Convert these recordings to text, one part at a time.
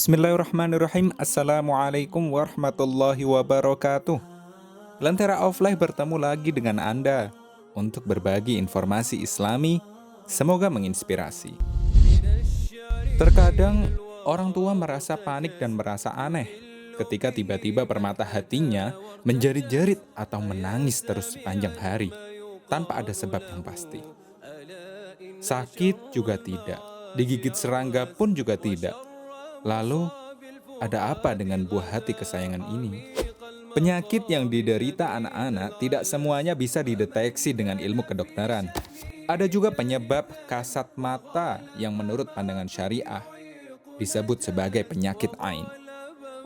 Bismillahirrahmanirrahim. Assalamualaikum warahmatullahi wabarakatuh. Lentera Offline bertemu lagi dengan Anda untuk berbagi informasi Islami, semoga menginspirasi. Terkadang orang tua merasa panik dan merasa aneh ketika tiba-tiba permata hatinya menjerit-jerit atau menangis terus sepanjang hari tanpa ada sebab yang pasti. Sakit juga tidak, digigit serangga pun juga tidak. Lalu, ada apa dengan buah hati kesayangan ini? Penyakit yang diderita anak-anak tidak semuanya bisa dideteksi dengan ilmu kedokteran. Ada juga penyebab kasat mata yang menurut pandangan syariah disebut sebagai penyakit ain.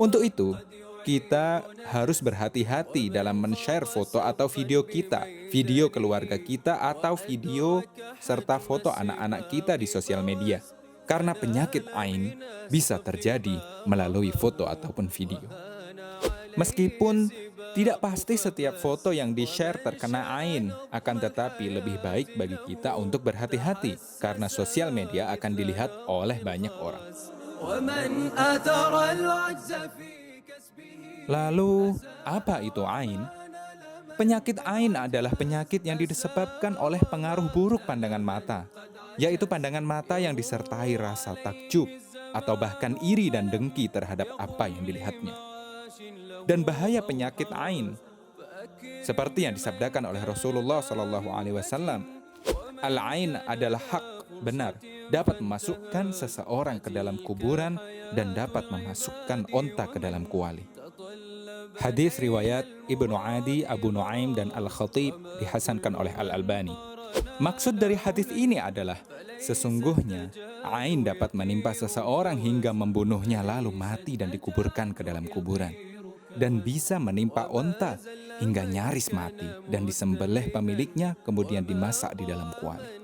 Untuk itu, kita harus berhati-hati dalam men-share foto atau video kita, video keluarga kita atau video serta foto anak-anak kita di sosial media. Karena penyakit ain bisa terjadi melalui foto ataupun video. Meskipun tidak pasti setiap foto yang di-share terkena ain, akan tetapi lebih baik bagi kita untuk berhati-hati karena sosial media akan dilihat oleh banyak orang. Lalu, apa itu ain? Penyakit ain adalah penyakit yang disebabkan oleh pengaruh buruk pandangan mata, yaitu pandangan mata yang disertai rasa takjub atau bahkan iri dan dengki terhadap apa yang dilihatnya. Dan bahaya penyakit ain, seperti yang disabdakan oleh Rasulullah SAW, al-ain adalah hak, benar, dapat memasukkan seseorang ke dalam kuburan dan dapat memasukkan onta ke dalam kuali. Hadis riwayat Ibnu Adi, Abu Nuaim, dan Al-Khatib dihasankan oleh Al-Albani. Maksud dari hadis ini adalah, sesungguhnya ain dapat menimpa seseorang hingga membunuhnya lalu mati dan dikuburkan ke dalam kuburan. Dan bisa menimpa onta hingga nyaris mati dan disembelih pemiliknya kemudian dimasak di dalam kuali.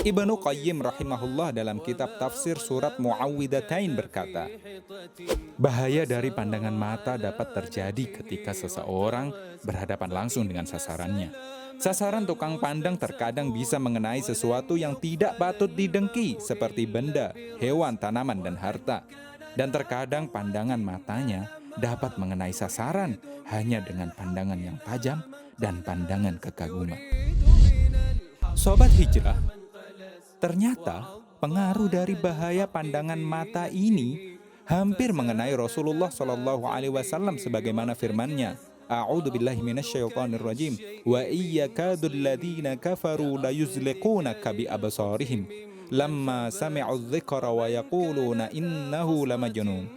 Ibnu Qayyim rahimahullah dalam kitab tafsir surat Muawwidzatain berkata, bahaya dari pandangan mata dapat terjadi ketika seseorang berhadapan langsung dengan sasarannya. Sasaran tukang pandang terkadang bisa mengenai sesuatu yang tidak patut didengki seperti benda, hewan, tanaman, dan harta. Dan terkadang pandangan matanya dapat mengenai sasaran hanya dengan pandangan yang tajam dan pandangan kekaguman. Sobat Hijrah, ternyata pengaruh dari bahaya pandangan mata ini hampir mengenai Rasulullah SAW sebagaimana firman-Nya, A'udzu billahi minasyaitonir rajim, wa iyyakadul ladzina kafaru layuzliqunaka bi absarihim lamma sami'u dzikra wa yaquluna innahu lamajnun.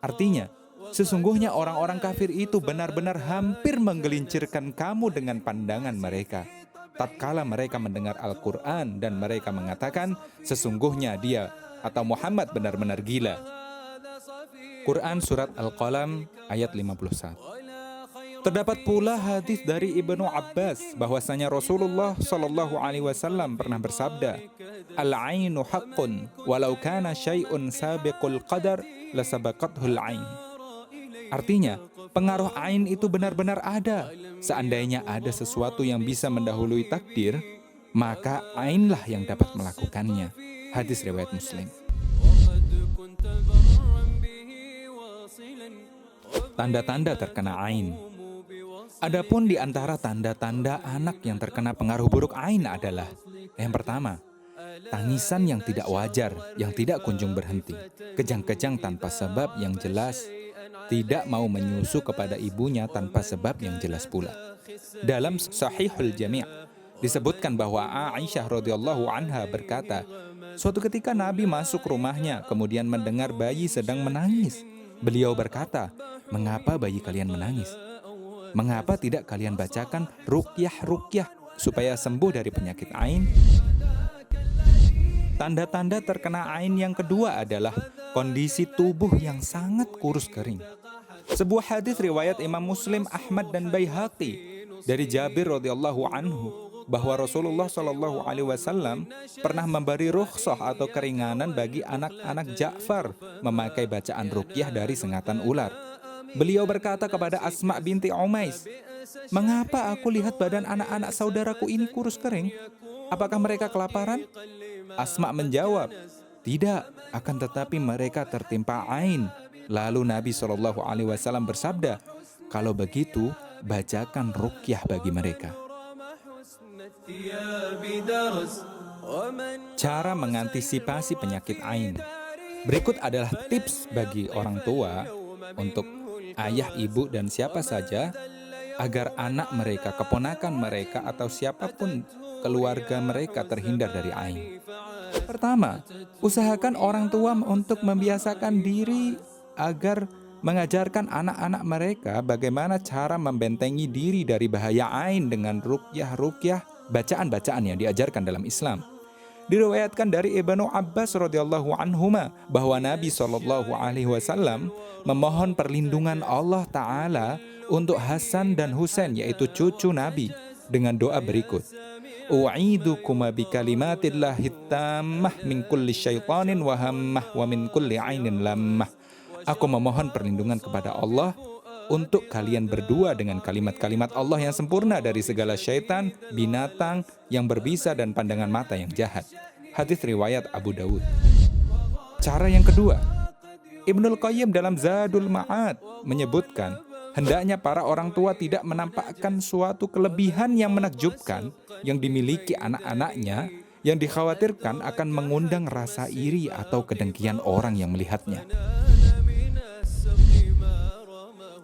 Artinya, sesungguhnya orang-orang kafir itu benar-benar hampir menggelincirkan kamu dengan pandangan mereka tatkala mereka mendengar Al-Quran dan mereka mengatakan, sesungguhnya dia atau Muhammad benar-benar gila. Quran Surat Al-Qalam ayat 51. Terdapat pula hadis dari Ibnu Abbas bahwasanya Rasulullah SAW pernah bersabda, Al-ainu haqqun, walau kana syai'un sabiqul qadar, lasabaqathul ain. Artinya, pengaruh ain itu benar-benar ada. Seandainya ada sesuatu yang bisa mendahului takdir, maka ainlah yang dapat melakukannya. Hadis riwayat Muslim. Tanda-tanda terkena ain. Adapun di antara tanda-tanda anak yang terkena pengaruh buruk ain adalah, yang pertama, tangisan yang tidak wajar, yang tidak kunjung berhenti, kejang-kejang tanpa sebab yang jelas, tidak mau menyusu kepada ibunya tanpa sebab yang jelas pula. Dalam Sahihul Jami' disebutkan bahwa Aisyah radhiyallahu anha berkata, suatu ketika Nabi masuk rumahnya kemudian mendengar bayi sedang menangis. Beliau berkata, mengapa bayi kalian menangis? Mengapa tidak kalian bacakan ruqyah supaya sembuh dari penyakit ain? Tanda-tanda terkena ain yang kedua adalah kondisi tubuh yang sangat kurus kering. Sebuah hadis riwayat Imam Muslim, Ahmad, dan Baihaqi dari Jabir radhiyallahu anhu bahwa Rasulullah SAW pernah memberi rukhsah atau keringanan bagi anak-anak Ja'far memakai bacaan ruqyah dari sengatan ular. Beliau berkata kepada Asma binti Umais, mengapa aku lihat badan anak-anak saudaraku ini kurus kering? Apakah mereka kelaparan? Asma menjawab, Tidak, akan tetapi mereka tertimpa ain. Lalu Nabi SAW bersabda, kalau begitu, bacakan ruqyah bagi mereka. Cara mengantisipasi penyakit ain. Berikut adalah tips bagi orang tua untuk ayah, ibu, dan siapa saja agar anak mereka, keponakan mereka, atau siapapun keluarga mereka terhindar dari ain. Pertama, usahakan orang tua untuk membiasakan diri agar mengajarkan anak-anak mereka bagaimana cara membentengi diri dari bahaya ain dengan ruqyah-ruqyah, bacaan-bacaan yang diajarkan dalam Islam. Diriwayatkan dari Ibnu Abbas radhiyallahu anhuma bahwa Nabi SAW memohon perlindungan Allah Ta'ala untuk Hasan dan Husain, yaitu cucu Nabi, dengan doa berikut. U'idukuma bikalimatillahi tammah min kulli syaitanin wa hammah wa min kulli ainin lammah. Aku memohon perlindungan kepada Allah untuk kalian berdua dengan kalimat-kalimat Allah yang sempurna dari segala syaitan, binatang yang berbisa, dan pandangan mata yang jahat. Hadis riwayat Abu Dawud. Cara yang kedua, Ibnul Qayyim dalam Zadul Ma'ad menyebutkan, hendaknya para orang tua tidak menampakkan suatu kelebihan yang menakjubkan yang dimiliki anak-anaknya yang dikhawatirkan akan mengundang rasa iri atau kedengkian orang yang melihatnya.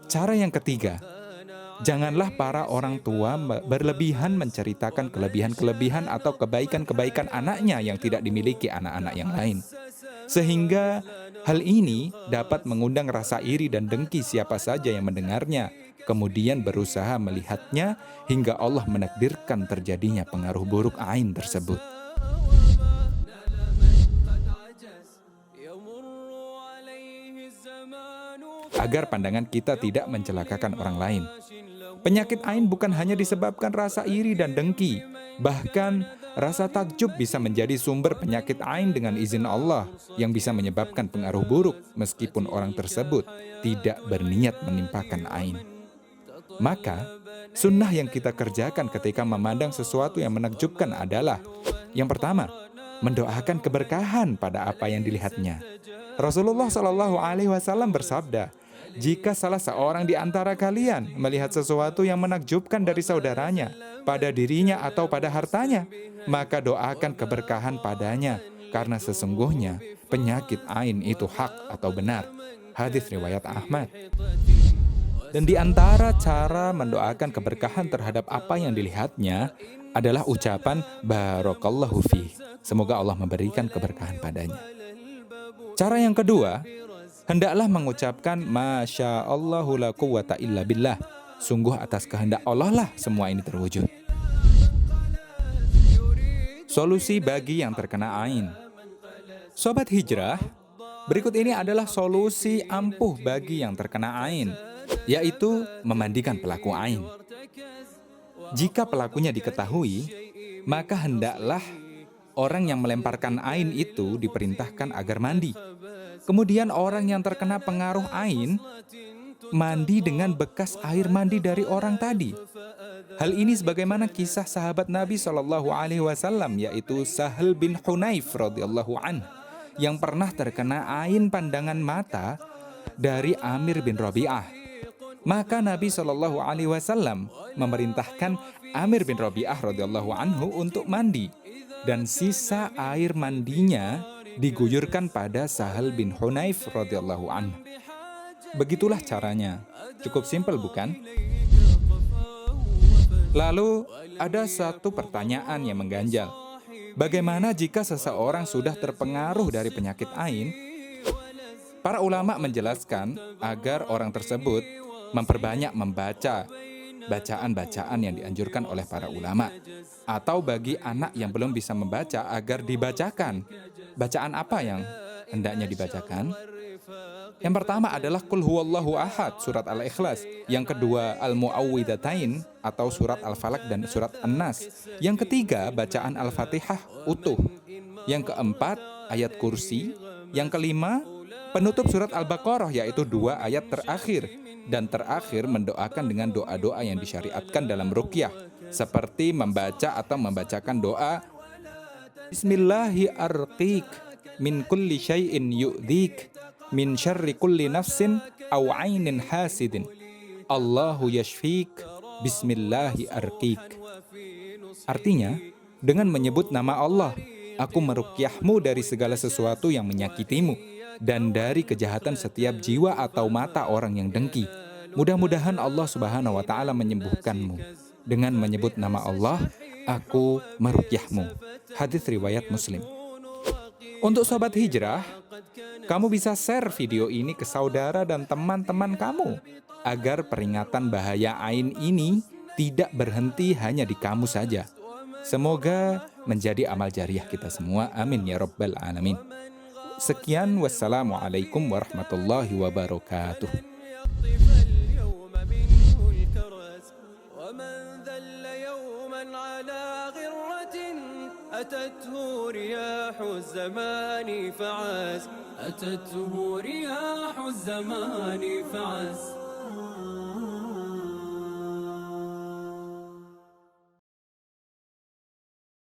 Cara yang ketiga, janganlah para orang tua berlebihan menceritakan kelebihan-kelebihan atau kebaikan-kebaikan anaknya yang tidak dimiliki anak-anak yang lain. Sehingga hal ini dapat mengundang rasa iri dan dengki siapa saja yang mendengarnya, kemudian berusaha melihatnya hingga Allah menakdirkan terjadinya pengaruh buruk ain tersebut. Agar pandangan kita tidak mencelakakan orang lain. Penyakit ain bukan hanya disebabkan rasa iri dan dengki, bahkan rasa takjub bisa menjadi sumber penyakit ain dengan izin Allah yang bisa menyebabkan pengaruh buruk meskipun orang tersebut tidak berniat menimpakan ain. Maka, sunnah yang kita kerjakan ketika memandang sesuatu yang menakjubkan adalah, yang pertama, mendoakan keberkahan pada apa yang dilihatnya. Rasulullah SAW bersabda, jika salah seorang di antara kalian melihat sesuatu yang menakjubkan dari saudaranya, pada dirinya atau pada hartanya, maka doakan keberkahan padanya, karena sesungguhnya penyakit ain itu hak atau benar. Hadis riwayat Ahmad. Dan di antara cara mendoakan keberkahan terhadap apa yang dilihatnya adalah ucapan barakallahu fih. Semoga Allah memberikan keberkahan padanya. Cara yang kedua, hendaklah mengucapkan Masya Allahu la quwwata illa billah. Sungguh atas kehendak Allah lah semua ini terwujud. Solusi bagi yang terkena ain. Sobat Hijrah, berikut ini adalah solusi ampuh bagi yang terkena ain, yaitu memandikan pelaku ain. Jika pelakunya diketahui, maka hendaklah orang yang melemparkan ain itu diperintahkan agar mandi. Kemudian orang yang terkena pengaruh ain mandi dengan bekas air mandi dari orang tadi. Hal ini sebagaimana kisah sahabat Nabi SAW, yaitu Sahal bin Hunayf radhiyallahu anhu, yang pernah terkena ain pandangan mata dari Amir bin Rabi'ah. Maka Nabi SAW memerintahkan Amir bin Rabi'ah radhiyallahu anhu untuk mandi, dan sisa air mandinya diguyurkan pada Sahal bin Hunayf radhiyallahu anhu. Begitulah caranya. Cukup simpel, bukan? Lalu ada satu pertanyaan yang mengganjal. Bagaimana jika seseorang sudah terpengaruh dari penyakit ain? Para ulama menjelaskan agar orang tersebut memperbanyak membaca bacaan-bacaan yang dianjurkan oleh para ulama. Atau bagi anak yang belum bisa membaca agar dibacakan. Bacaan apa yang hendaknya dibacakan? Yang pertama adalah Qul huwallahu ahad, surat Al-Ikhlas. Yang kedua Al-Mu'awwidhatain atau surat Al-Falaq dan surat An-Nas. Yang ketiga bacaan Al-Fatihah utuh. Yang keempat ayat kursi. Yang kelima penutup surat Al-Baqarah, yaitu 2 ayat terakhir. Dan terakhir mendoakan dengan doa-doa yang disyariatkan dalam ruqyah, seperti membaca atau membacakan doa Bismillahi arqiq min kulli syai'in yu'dhik min syarri kulli nafsin aw 'ainin hasidin. Allahu yashfik bismillahi arqik. Artinya, dengan menyebut nama Allah, aku meruqyahmu dari segala sesuatu yang menyakitimu dan dari kejahatan setiap jiwa atau mata orang yang dengki. Mudah-mudahan Allah Subhanahu wa taala menyembuhkanmu. Dengan menyebut nama Allah, aku meruqyahmu. Hadis riwayat Muslim. Untuk sobat hijrah, kamu bisa share video ini ke saudara dan teman-teman kamu agar peringatan bahaya ain ini tidak berhenti hanya di kamu saja. Semoga menjadi amal jariah kita semua. Amin ya rabbal alamin. Sekian, wassalamualaikum warahmatullahi wabarakatuh. أتته رياح الزمان فعاس